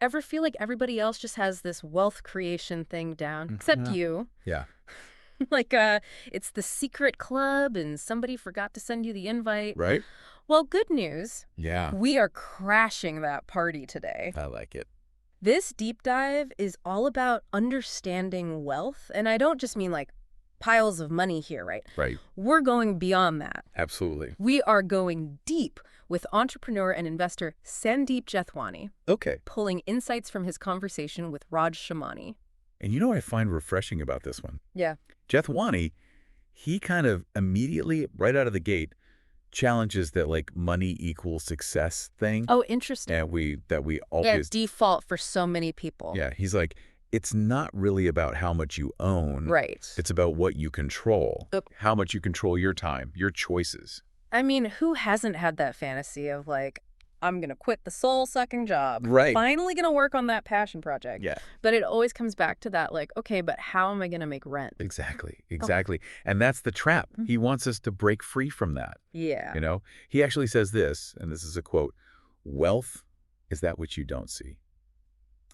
ever feel like everybody else just has this wealth creation thing down, except you? Yeah. Like, it's the secret club and somebody forgot to send you the invite. Right? Well, good news. Yeah. We are crashing that party today. I like it. This deep dive is all about understanding wealth, and I don't just mean like piles of money here, right? Right. We're going beyond that. Absolutely. We are going deep with entrepreneur and investor Sandeep Jethwani, Okay. pulling insights from his conversation with Raj Shamani. And you know what I find refreshing about this one? Yeah. Jethwani, he kind of immediately, right out of the gate, challenges that like money equals success thing. Oh, interesting. And we Yeah, always default for so many people. Yeah, he's like, it's not really about how much you own. Right. It's about what you control. Yep. How much you control your time, your choices. I mean, who hasn't had that fantasy of like, I'm going to quit the soul-sucking job. Right. Finally going to work on that passion project. Yeah. But it always comes back to that, like, okay, but how am I going to make rent? Exactly. Exactly. And that's the trap. He wants us to break free from that. Yeah. You know, he actually says this, and this is a quote, wealth is that which you don't see.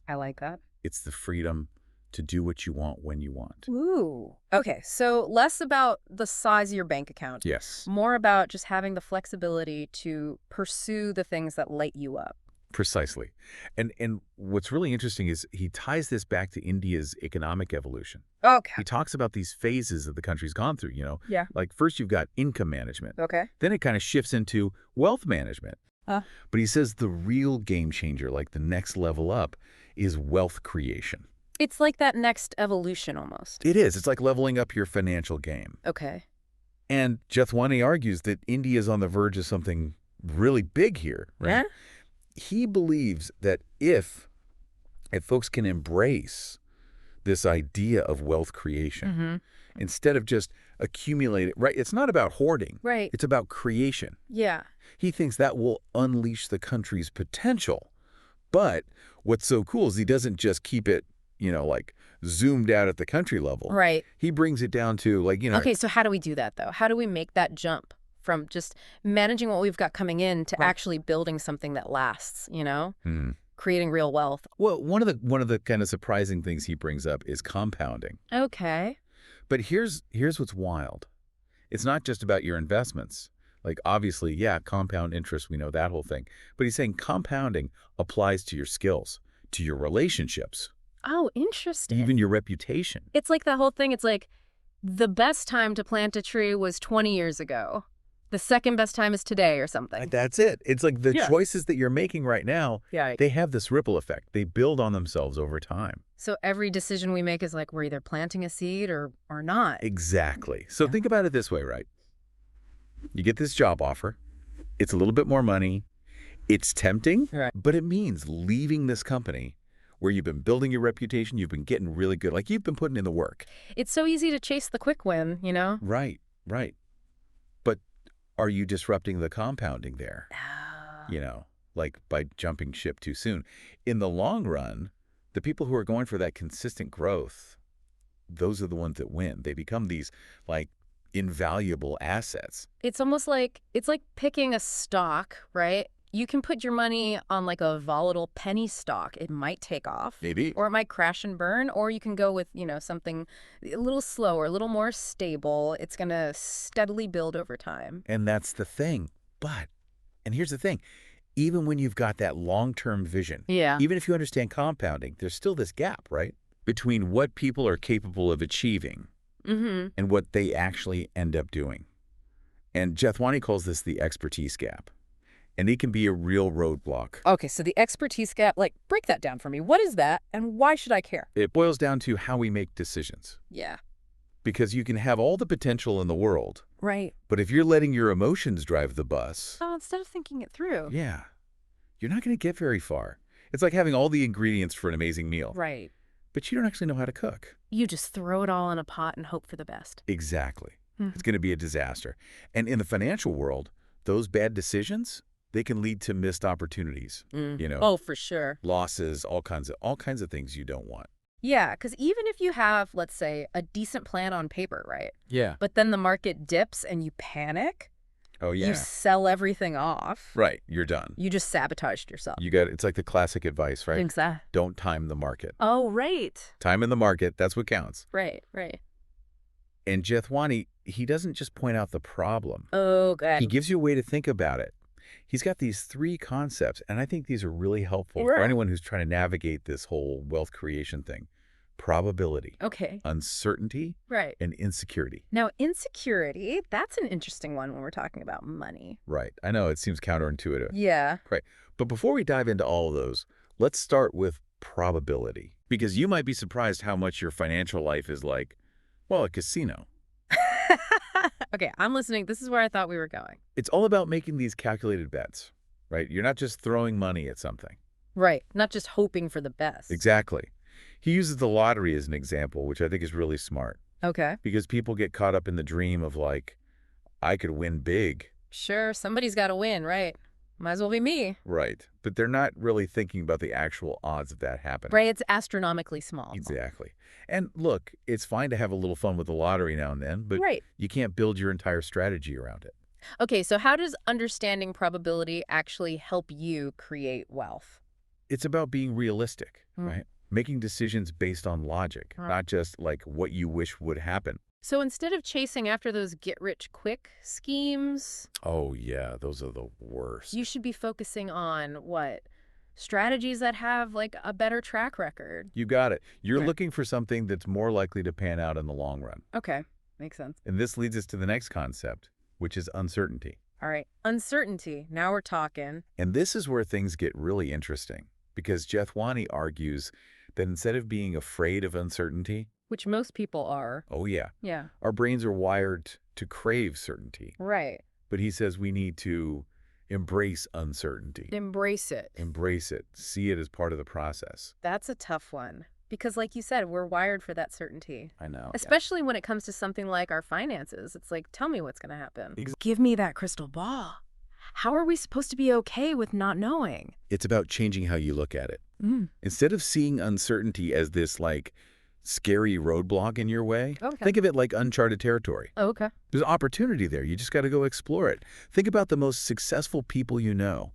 I like that. It's the freedom to do what you want when you want. Ooh. Okay, so less about the size of your bank account. Yes, More about just having the flexibility to pursue the things that light you up. precisely. And what's really interesting is he ties this back to India's economic evolution. Okay. He talks about these phases that the country's gone through, you know. Yeah. Like first you've got income management. Okay. Then it kind of shifts into wealth management. Uh. But he says the real game changer, like the next level up, is wealth creation. It's like that next evolution almost. It is. It's like leveling up your financial game. Okay. And Jethwani argues that India is on the verge of something really big here. Right? Yeah? He believes that if folks can embrace this idea of wealth creation, instead of just accumulating, right? It's not about hoarding. Right. It's about creation. Yeah. He thinks that will unleash the country's potential. But what's so cool is he doesn't just keep it, you know, like zoomed out at the country level. Right. He brings it down to like, you know. Okay, so how do we do that, though? How do we make that jump from just managing what we've got coming in to actually building something that lasts, you know? Creating real wealth. Well, one of the kind of surprising things he brings up is compounding. Okay. But here's what's wild. It's not just about your investments. Like obviously, yeah, compound interest, we know that whole thing. But he's saying compounding applies to your skills, to your relationships, Oh, interesting. even your reputation. It's like that whole thing. It's like the best time to plant a tree was 20 years ago. The second best time is today or something. That's it. It's like the Yeah. choices that you're making right now, Yeah. they have this ripple effect. They build on themselves over time. So every decision we make is like we're either planting a seed or not. Exactly. So Yeah. think about it this way, right? You get this job offer. It's a little bit more money. It's tempting, Right. but it means leaving this company where you've been building your reputation, you've been getting really good, like you've been putting in the work. It's so easy to chase the quick win, you know? Right, right. But are you disrupting the compounding there? You know, like by jumping ship too soon. In the long run, the people who are going for that consistent growth, those are the ones that win. They become these like invaluable assets. It's almost like it's like picking a stock, right? You can put your money on like a volatile penny stock. It might take off. Maybe. Or it might crash and burn. Or you can go with, you know, something a little slower, a little more stable. It's going to steadily build over time. And that's the thing. But, and here's the thing, even when you've got that long-term vision, Yeah. even if you understand compounding, there's still this gap, right? Between what people are capable of achieving and what they actually end up doing. And Jethwani calls this the expertise gap. And it can be a real roadblock. Okay, so the expertise gap, like, break that down for me. What is that, and why should I care? It boils down to how we make decisions. Yeah. Because you can have all the potential in the world, Right. but if you're letting your emotions drive the bus, Oh, instead of thinking it through. yeah, you're not going to get very far. It's like having all the ingredients for an amazing meal, Right. but you don't actually know how to cook. You just throw it all in a pot and hope for the best. Exactly. It's going to be a disaster. And in the financial world, those bad decisions, they can lead to missed opportunities, you know, Oh, for sure. losses, all kinds of things you don't want. Yeah, because even if you have, let's say, a decent plan on paper, right? Yeah. But then the market dips and you panic, Oh, yeah. You sell everything off. Right. You're done. You just sabotaged yourself. It's like the classic advice, right? Exactly. Don't time the market. Oh, right. Time in the market, that's what counts. Right, right. And Jethwani, he doesn't just point out the problem. Oh, good. He gives you a way to think about it. He's got these 3 concepts, and I think these are really helpful for anyone who's trying to navigate this whole wealth creation thing. Probability. Okay. Uncertainty. Right. And insecurity. Now, insecurity, that's an interesting one when we're talking about money. Right. I know, it seems counterintuitive. Yeah. Right. But before we dive into all of those, let's start with probability. Because you might be surprised how much your financial life is like, well, a casino. Okay, I'm listening. This is where I thought we were going. It's all about making these calculated bets, right? You're not just throwing money at something. Right. Not just hoping for the best. Exactly. He uses the lottery as an example, which I think is really smart. Okay. Because people get caught up in the dream of like, I could win big. Sure, somebody's got to win, right? Might as well be me. Right. But they're not really thinking about the actual odds of that happening. Right, it's astronomically small. Exactly. And look, it's fine to have a little fun with the lottery now and then, but you can't build your entire strategy around it. Okay, so how does understanding probability actually help you create wealth? It's about being realistic, right? Making decisions based on logic, not just like what you wish would happen. So instead of chasing after those get-rich-quick schemes... Oh, yeah, those are the worst. You should be focusing on, what, strategies that have, like, a better track record. You got it. You're looking for something that's more likely to pan out in the long run. Okay, makes sense. And this leads us to the next concept, which is uncertainty. All right, uncertainty. Now we're talking. And this is where things get really interesting, because Jethwani argues that instead of being afraid of uncertainty, which most people are. Oh, yeah. Yeah. Our brains are wired to crave certainty. Right. But he says we need to embrace uncertainty. Embrace it. Embrace it. See it as part of the process. That's a tough one. Because like you said, we're wired for that certainty. I know. Especially when it comes to something like our finances. It's like, tell me what's going to happen. Give me that crystal ball. How are we supposed to be okay with not knowing? It's about changing how you look at it. Instead of seeing uncertainty as this, like, scary roadblock in your way, think of it like uncharted territory. Okay. There's opportunity there. You just got to go explore it. Think about the most successful people you know.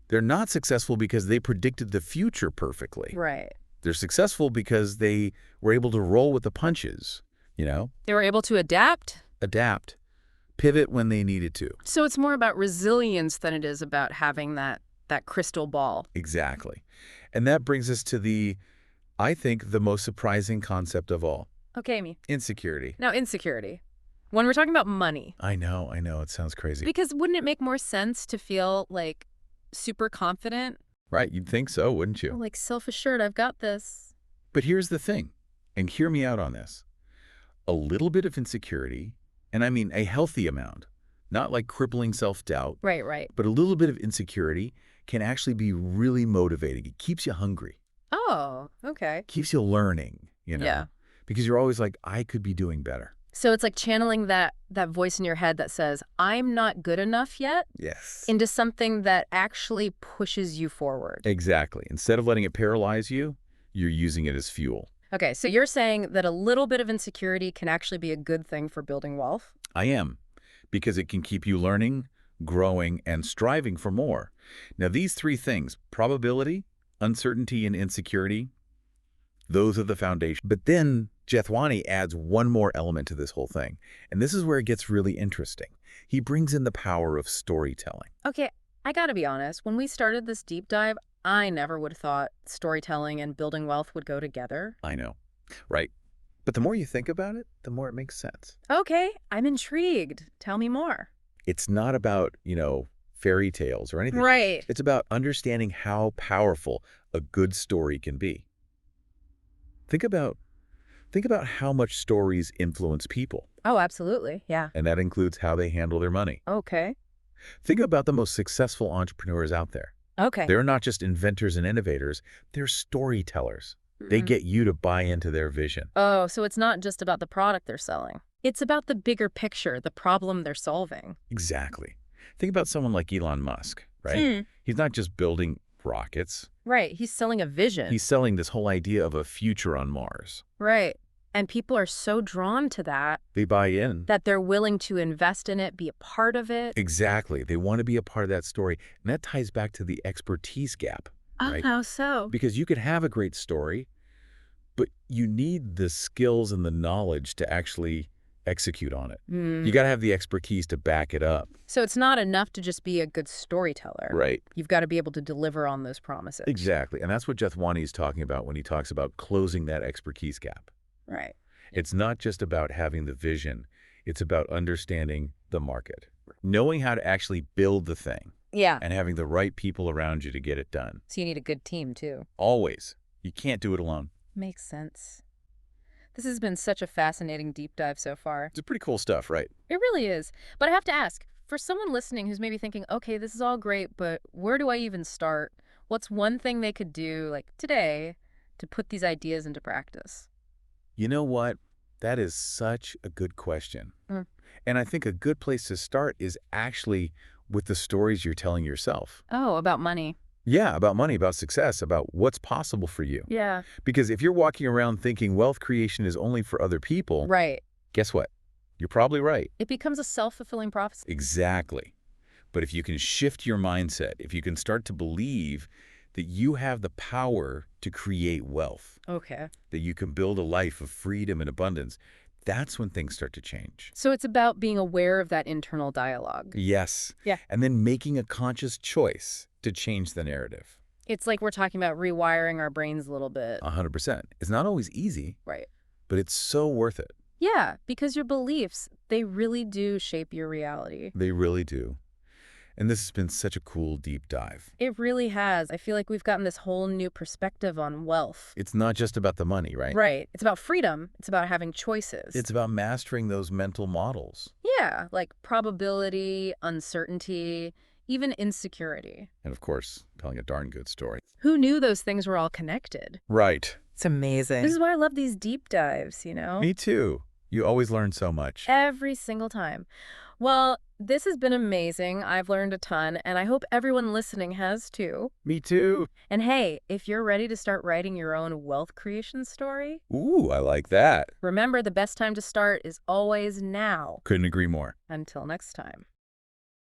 They're not successful because they predicted the future perfectly. Right. They're successful because they were able to roll with the punches, you know? They were able to adapt. Adapt. Pivot when they needed to. So it's more about resilience than it is about having that crystal ball. Exactly. And that brings us to I think, the most surprising concept of all. Okay, Amy. Insecurity. Now, insecurity. When we're talking about money. I know. It sounds crazy. Because wouldn't it make more sense to feel, like, super confident? Right, you'd think so, wouldn't you? Like, self-assured, I've got this. But here's the thing, and hear me out on this. A little bit of insecurity, and I mean a healthy amount, not like crippling self-doubt. Right. But a little bit of insecurity can actually be really motivating. It keeps you hungry. Oh, okay. Keeps you learning, you know? Yeah. Because you're always like, I could be doing better. So it's like channeling that voice in your head that says, I'm not good enough yet. Yes. Into something that actually pushes you forward. Exactly. Instead of letting it paralyze you, you're using it as fuel. Okay, so you're saying that a little bit of insecurity can actually be a good thing for building wealth? I am, because it can keep you learning, growing, and striving for more. Now, these 3 things, probability, uncertainty, and insecurity, those are the foundation. But then Jethwani adds one more element to this whole thing. And this is where it gets really interesting. He brings in the power of storytelling. Okay, I gotta be honest. When we started this deep dive, I never would have thought storytelling and building wealth would go together. I know, right? But the more you think about it, the more it makes sense. Okay, I'm intrigued. Tell me more. It's not about, fairy tales or anything. Right. It's about understanding how powerful a good story can be. Think about how much stories influence people. Oh, absolutely. Yeah. And that includes how they handle their money. Okay. Think about the most successful entrepreneurs out there. Okay. They're not just inventors and innovators, they're storytellers. They get you to buy into their vision. Oh, so it's not just about the product they're selling. It's about the bigger picture, the problem they're solving. Exactly. Think about someone like Elon Musk, right? He's not just building rockets. Right. He's selling a vision. He's selling this whole idea of a future on Mars. Right. And people are so drawn to that They buy in. that they're willing to invest in it, be a part of it. Exactly. They want to be a part of that story. And that ties back to the expertise gap, Oh, right? how so? Because you could have a great story, but you need the skills and the knowledge to actually execute on it. You got to have the expertise to back it up. So it's not enough to just be a good storyteller. Right. You've got to be able to deliver on those promises. Exactly. And that's what Jethwani is talking about when he talks about closing that expertise gap. Right. It's not just about having the vision. It's about understanding the market, knowing how to actually build the thing, Yeah. and having the right people around you to get it done. So you need a good team, too. Always. You can't do it alone. Makes sense. This has been such a fascinating deep dive so far. It's pretty cool stuff, right? It really is. But I have to ask, for someone listening who's maybe thinking, okay, this is all great, but where do I even start? What's one thing they could do, like today, to put these ideas into practice? You know what? That is such a good question. And I think a good place to start is actually with the stories you're telling yourself. Oh, about money. Yeah, about money, about success, about what's possible for you. Yeah. Because if you're walking around thinking wealth creation is only for other people, Right. guess what? You're probably right. It becomes a self-fulfilling prophecy. Exactly. But if you can shift your mindset, if you can start to believe that you have the power to create wealth, Okay. that you can build a life of freedom and abundance, that's when things start to change. So it's about being aware of that internal dialogue. Yes. Yeah. And then making a conscious choice to change the narrative. It's like we're talking about rewiring our brains a little bit. 100%. It's not always easy, Right. but it's so worth it. Yeah, because your beliefs, they really do shape your reality. They really do. And this has been such a cool deep dive. It really has. I feel like we've gotten this whole new perspective on wealth. It's not just about the money, right? Right. It's about freedom. It's about having choices. It's about mastering those mental models. Yeah, like probability, uncertainty, even insecurity. And of course, telling a darn good story. Who knew those things were all connected? Right. It's amazing. This is why I love these deep dives, you know? Me too. You always learn so much. Every single time. Well, this has been amazing. I've learned a ton, and I hope everyone listening has too. Me too. And hey, if you're ready to start writing your own wealth creation story, Ooh, I like that. remember the best time to start is always now. Couldn't agree more. Until next time.